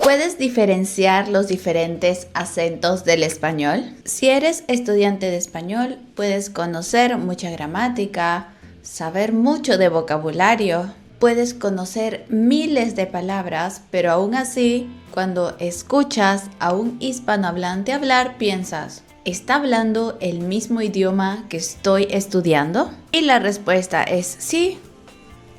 ¿Puedes diferenciar los diferentes acentos del español? Si eres estudiante de español, puedes conocer mucha gramática, saber mucho de vocabulario, puedes conocer miles de palabras, pero aún así, cuando escuchas a un hispanohablante hablar, piensas, ¿está hablando el mismo idioma que estoy estudiando? Y la respuesta es sí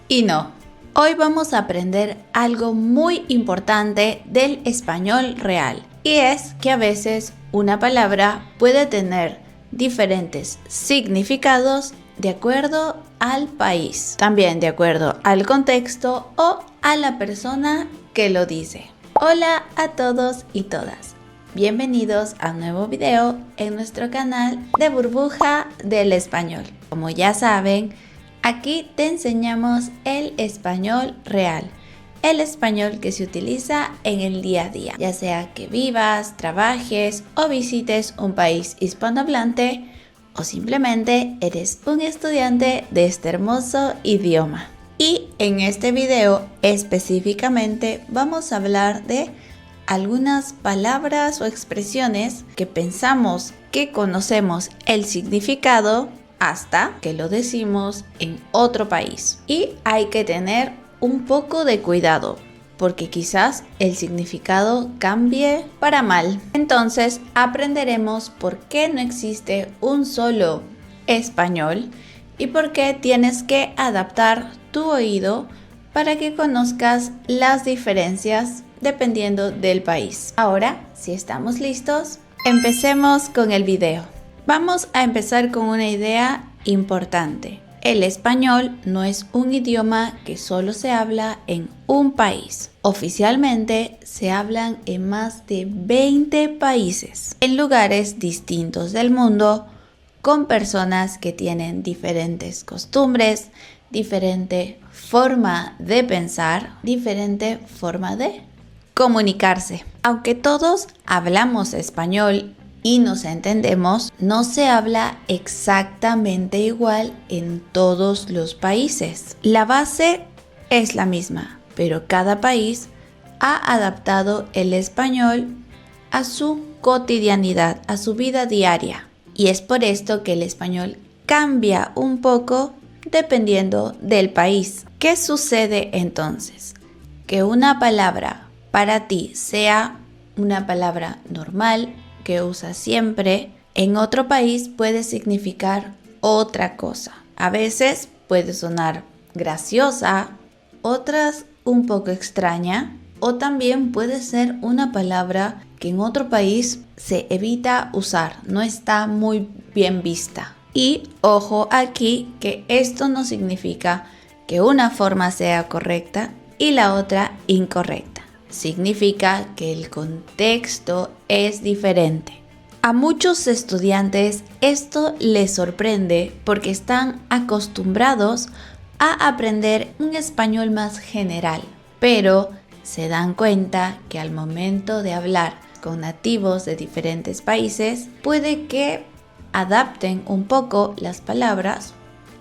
y no. Hoy vamos a aprender algo muy importante del español real, y es que a veces una palabra puede tener diferentes significados de acuerdo al país, también de acuerdo al contexto o a la persona que lo dice. Hola a todos y todas. Bienvenidos a un nuevo video en nuestro canal de Burbuja del Español. Como ya saben, aquí te enseñamos el español real, el español que se utiliza en el día a día, ya sea que vivas, trabajes o visites un país hispanohablante o simplemente eres un estudiante de este hermoso idioma. Y en este video específicamente vamos a hablar de algunas palabras o expresiones que pensamos que conocemos el significado hasta que lo decimos en otro país. Y hay que tener un poco de cuidado, porque quizás el significado cambie para mal. Entonces aprenderemos por qué no existe un solo español y por qué tienes que adaptar tu oído para que conozcas las diferencias dependiendo del país. Ahora, si estamos listos, empecemos con el video. Vamos a empezar con una idea importante. El español no es un idioma que solo se habla en un país. Oficialmente se hablan en más de 20 países, en lugares distintos del mundo, con personas que tienen diferentes costumbres, diferente forma de pensar, diferente forma de comunicarse. Aunque todos hablamos español y nos entendemos, no se habla exactamente igual en todos los países. La base es la misma, pero cada país ha adaptado el español a su cotidianidad, a su vida diaria. Y es por esto que el español cambia un poco dependiendo del país. ¿Qué sucede entonces? Que una palabra para ti sea una palabra normal que usas siempre, en otro país puede significar otra cosa. A veces puede sonar graciosa, otras un poco extraña, o también puede ser una palabra que en otro país se evita usar, no está muy bien vista. Y ojo aquí que esto no significa que una forma sea correcta y la otra incorrecta. Significa que el contexto es diferente. A muchos estudiantes esto les sorprende porque están acostumbrados a aprender un español más general, pero se dan cuenta que al momento de hablar con nativos de diferentes países, puede que adapten un poco las palabras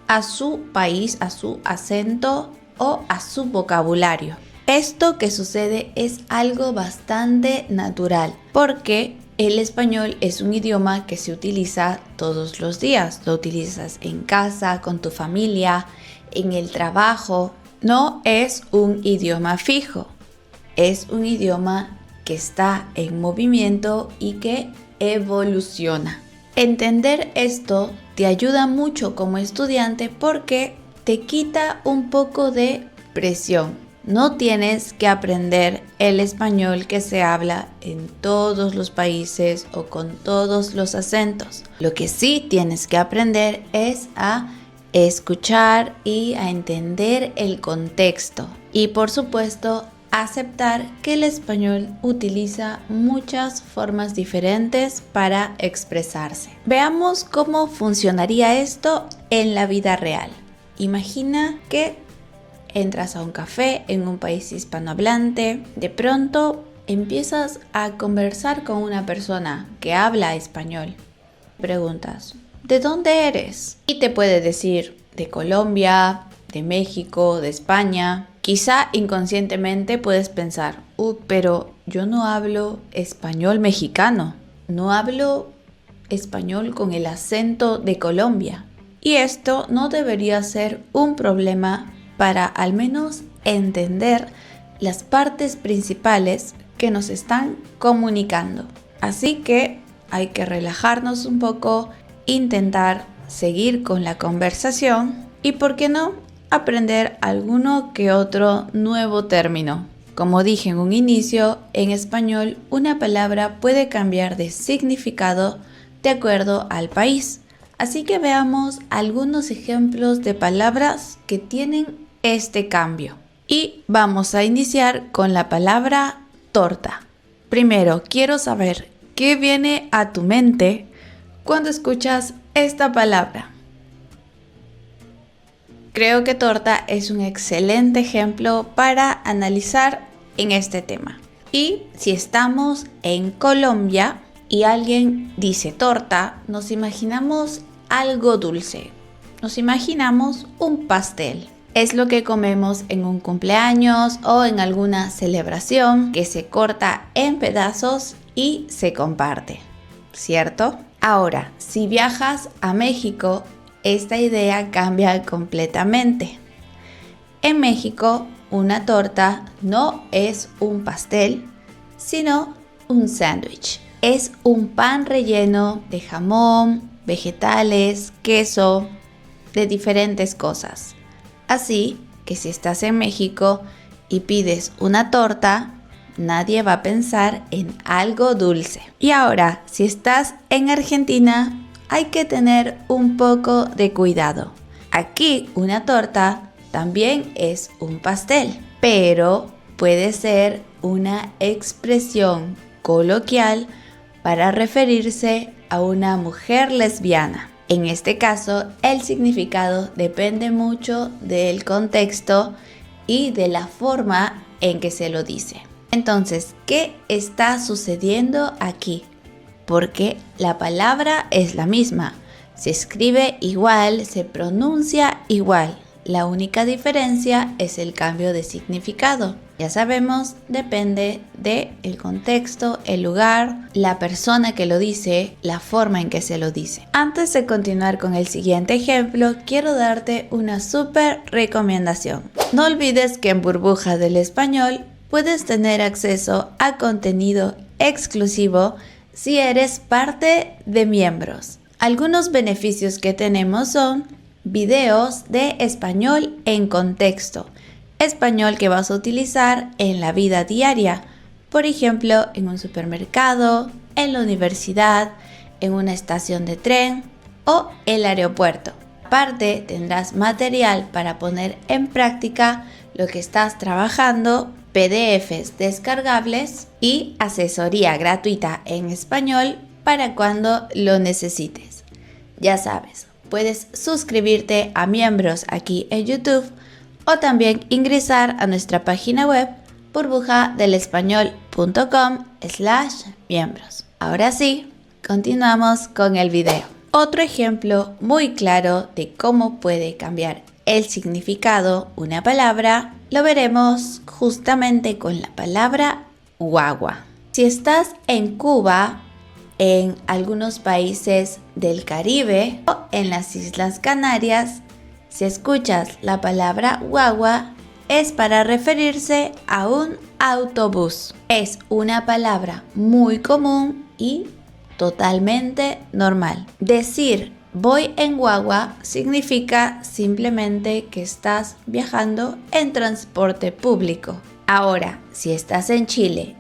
a su país, a su acento o a su vocabulario. Esto que sucede es algo bastante natural, porque el español es un idioma que se utiliza todos los días. Lo utilizas en casa, con tu familia, en el trabajo. No es un idioma fijo, es un idioma que está en movimiento y que evoluciona. Entender esto te ayuda mucho como estudiante porque te quita un poco de presión. No tienes que aprender el español que se habla en todos los países o con todos los acentos. Lo que sí tienes que aprender es a escuchar y a entender el contexto. Y por supuesto, aceptar que el español utiliza muchas formas diferentes para expresarse. Veamos cómo funcionaría esto en la vida real. Imagina que entras a un café en un país hispanohablante, de pronto empiezas a conversar con una persona que habla español. Preguntas, ¿de dónde eres? Y te puede decir, de Colombia, de México, de España. quizá inconscientemente puedes pensar, pero yo no hablo español mexicano, no hablo español con el acento de Colombia. Y esto no debería ser un problema para al menos entender las partes principales que nos están comunicando. Así que hay que relajarnos un poco, intentar seguir con la conversación y, ¿por qué no?, aprender alguno que otro nuevo término. Como dije en un inicio, en español una palabra puede cambiar de significado de acuerdo al país. Así que veamos algunos ejemplos de palabras que tienen este cambio. Y vamos a iniciar con la palabra torta. Primero, quiero saber qué viene a tu mente cuando escuchas esta palabra. Creo que torta es un excelente ejemplo para analizar en este tema. Y si estamos en Colombia y alguien dice torta, nos imaginamos algo dulce. Nos imaginamos un pastel. Es lo que comemos en un cumpleaños o en alguna celebración que se corta en pedazos y se comparte, ¿cierto? Ahora, si viajas a México, esta idea cambia completamente. En México, una torta no es un pastel, sino un sándwich. Es un pan relleno de jamón, vegetales, queso, de diferentes cosas. Así que si estás en México y pides una torta, nadie va a pensar en algo dulce. Y ahora, si estás en Argentina, hay que tener un poco de cuidado. Aquí una torta también es un pastel, pero puede ser una expresión coloquial para referirse a una mujer lesbiana. En este caso, el significado depende mucho del contexto y de la forma en que se lo dice. Entonces, ¿qué está sucediendo aquí? Porque la palabra es la misma, se escribe igual, se pronuncia igual. La única diferencia es el cambio de significado. Ya sabemos, depende del contexto, el lugar, la persona que lo dice, la forma en que se lo dice. Antes de continuar con el siguiente ejemplo, quiero darte una súper recomendación. No olvides que en Burbuja del Español puedes tener acceso a contenido exclusivo si eres parte de miembros. Algunos beneficios que tenemos son videos de español en contexto, español que vas a utilizar en la vida diaria, por ejemplo, en un supermercado, en la universidad, en una estación de tren o el aeropuerto. Aparte, tendrás material para poner en práctica lo que estás trabajando, PDFs descargables y asesoría gratuita en español para cuando lo necesites. Ya sabes, puedes suscribirte a miembros aquí en YouTube o también ingresar a nuestra página web burbujadelespañol.com/miembros. Ahora sí, continuamos con el video. Otro ejemplo muy claro de cómo puede cambiar el significado una palabra lo veremos justamente con la palabra guagua. Si estás en Cuba, en algunos países del Caribe o en las Islas Canarias, si escuchas la palabra guagua, es para referirse a un autobús. Es una palabra muy común y totalmente normal. Decir voy en guagua significa simplemente que estás viajando en transporte público. Ahora, si estás en Chile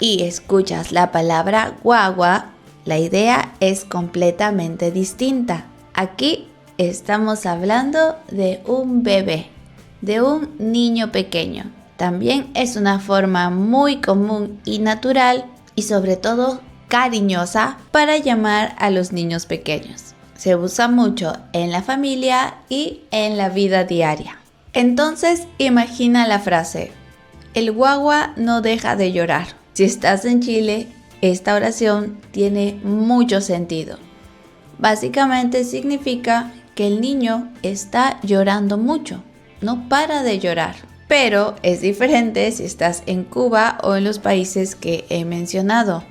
y escuchas la palabra guagua, la idea es completamente distinta. Aquí estamos hablando de un bebé, de un niño pequeño. También es una forma muy común y natural y sobre todo cariñosa para llamar a los niños pequeños. Se usa mucho en la familia y en la vida diaria. Entonces, imagina la frase: el guagua no deja de llorar. Si estás en Chile, esta oración tiene mucho sentido. Básicamente significa que el niño está llorando mucho, no para de llorar. pero es diferente si estás en Cuba o en los países que he mencionado.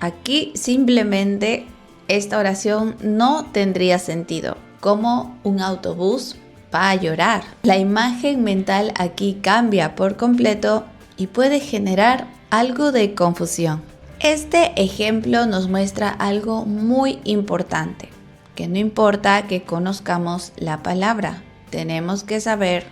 Aquí simplemente esta oración no tendría sentido, como un autobús va a llorar. La imagen mental aquí cambia por completo y puede generar algo de confusión. Este ejemplo nos muestra algo muy importante, que no importa que conozcamos la palabra, tenemos que saber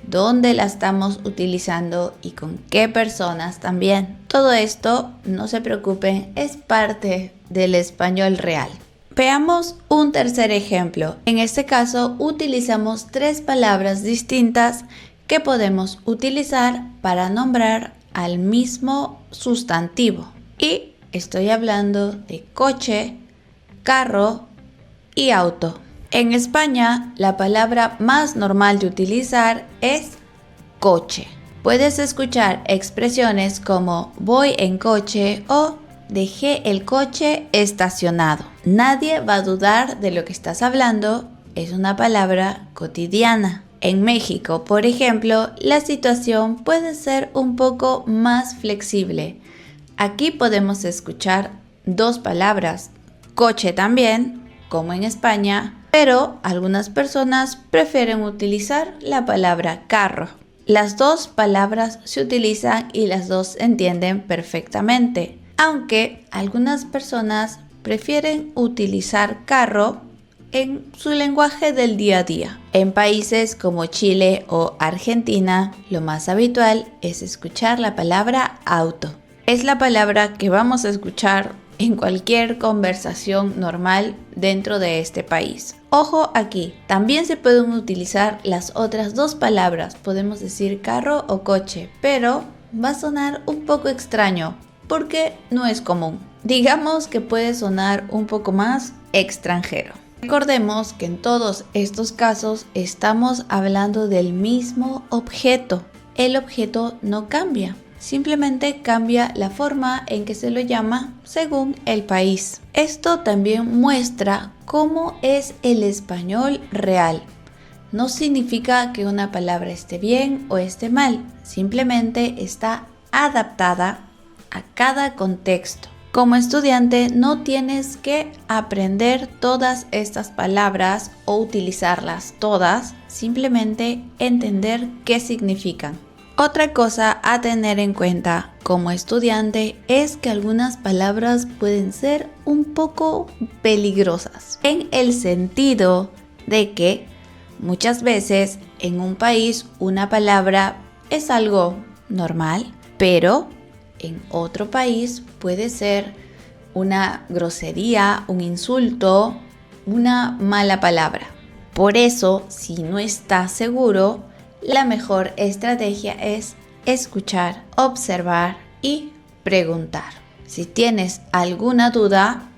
dónde la estamos utilizando y con qué personas también. Todo esto, no se preocupen, es parte del español real. Veamos un tercer ejemplo. En este caso utilizamos 3 palabras distintas que podemos utilizar para nombrar al mismo sustantivo. Y estoy hablando de coche, carro y auto. En España, la palabra más normal de utilizar es coche. Puedes escuchar expresiones como voy en coche o dejé el coche estacionado. Nadie va a dudar de lo que estás hablando, es una palabra cotidiana. En México, por ejemplo, la situación puede ser un poco más flexible. Aquí podemos escuchar 2 palabras, coche también, como en España, pero algunas personas prefieren utilizar la palabra carro. Las 2 palabras se utilizan y las 2 se entienden perfectamente, aunque algunas personas prefieren utilizar carro en su lenguaje del día a día. En países como Chile o Argentina, lo más habitual es escuchar la palabra auto. Es la palabra que vamos a escuchar en cualquier conversación normal dentro de este país. Ojo aquí, también se pueden utilizar las otras 2 palabras, podemos decir carro o coche, pero va a sonar un poco extraño porque no es común. Digamos que puede sonar un poco más extranjero. Recordemos que en todos estos casos estamos hablando del mismo objeto. El objeto no cambia. Simplemente cambia la forma en que se lo llama según el país. Esto también muestra cómo es el español real. No significa que una palabra esté bien o esté mal, simplemente está adaptada a cada contexto. Como estudiante no tienes que aprender todas estas palabras o utilizarlas todas, simplemente entender qué significan. Otra cosa a tener en cuenta como estudiante es que algunas palabras pueden ser un poco peligrosas, en el sentido de que muchas veces en un país una palabra es algo normal, pero en otro país puede ser una grosería, un insulto, una mala palabra. Por eso, si no estás seguro, la mejor estrategia es escuchar, observar y preguntar. Si tienes alguna duda,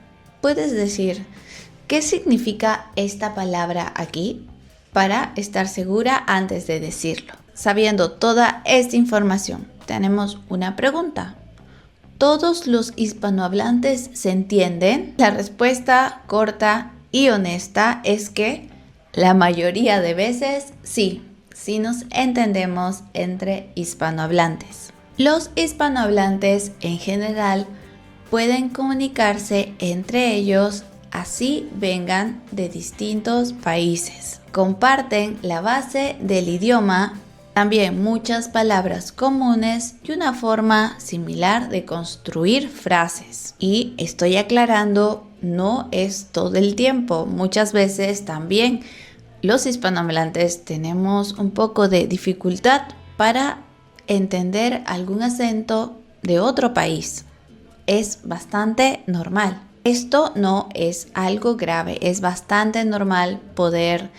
puedes decir ¿qué significa esta palabra aquí? Para estar segura antes de decirlo. Sabiendo toda esta información, tenemos una pregunta. ¿Todos los hispanohablantes se entienden? La respuesta corta y honesta es que la mayoría de veces sí nos entendemos entre hispanohablantes. Los hispanohablantes en general pueden comunicarse entre ellos así vengan de distintos países. Comparten la base del idioma, también muchas palabras comunes y una forma similar de construir frases. Y estoy aclarando, no es todo el tiempo. Muchas veces también los hispanohablantes tenemos un poco de dificultad para entender algún acento de otro país. Es bastante normal. Esto no es algo grave, es bastante normal poder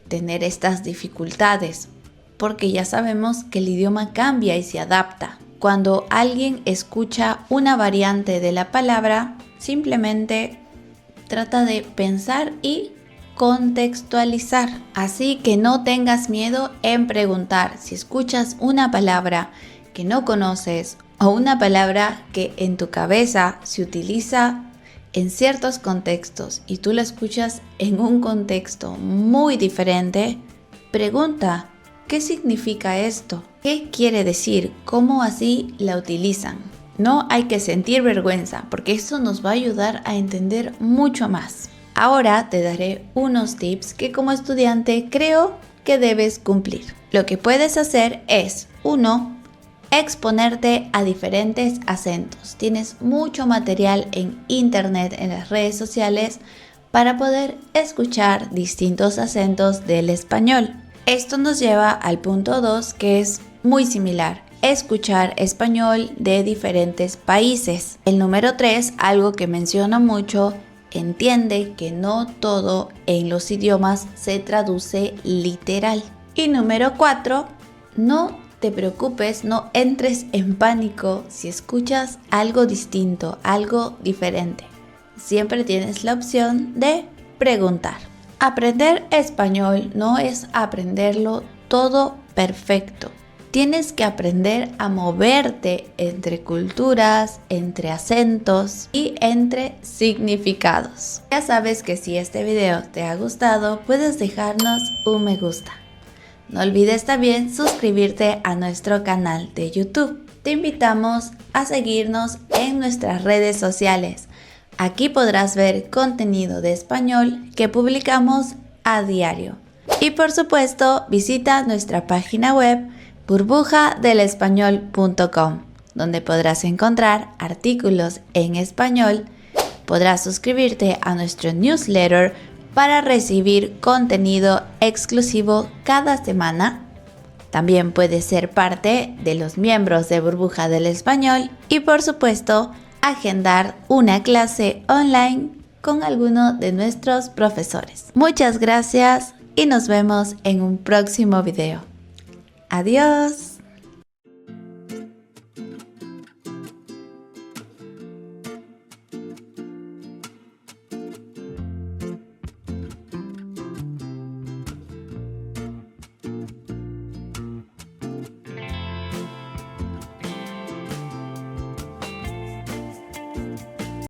tener estas dificultades, porque ya sabemos que el idioma cambia y se adapta. Cuando alguien escucha una variante de la palabra, simplemente trata de pensar y contextualizar. Así que no tengas miedo en preguntar. Si escuchas una palabra que no conoces o una palabra que en tu cabeza se utiliza en ciertos contextos y tú la escuchas en un contexto muy diferente, pregunta ¿Qué significa esto? ¿Qué quiere decir? ¿Cómo así la utilizan? No hay que sentir vergüenza porque esto nos va a ayudar a entender mucho más. Ahora te daré unos tips que como estudiante creo que debes cumplir. Lo que puedes hacer es 1. Exponerte a diferentes acentos. Tienes mucho material en internet, en las redes sociales, para poder escuchar distintos acentos del español. Esto nos lleva al punto 2, que es muy similar. Escuchar español de diferentes países. El número 3, algo que menciono mucho, entiende que no todo en los idiomas se traduce literal. Y número 4, no te preocupes, no entres en pánico si escuchas algo distinto, algo diferente. Siempre tienes la opción de preguntar. Aprender español no es aprenderlo todo perfecto. Tienes que aprender a moverte entre culturas, entre acentos y entre significados. Ya sabes que si este video te ha gustado, puedes dejarnos un me gusta. No olvides también suscribirte a nuestro canal de YouTube. Te invitamos a seguirnos en nuestras redes sociales. Aquí podrás ver contenido de español que publicamos a diario. Y por supuesto, visita nuestra página web burbujadelespañol.com, donde podrás encontrar artículos en español, podrás suscribirte a nuestro newsletter para recibir contenido exclusivo cada semana. También puedes ser parte de los miembros de Burbuja del Español y por supuesto agendar una clase online con alguno de nuestros profesores. Muchas gracias y nos vemos en un próximo video. Adiós.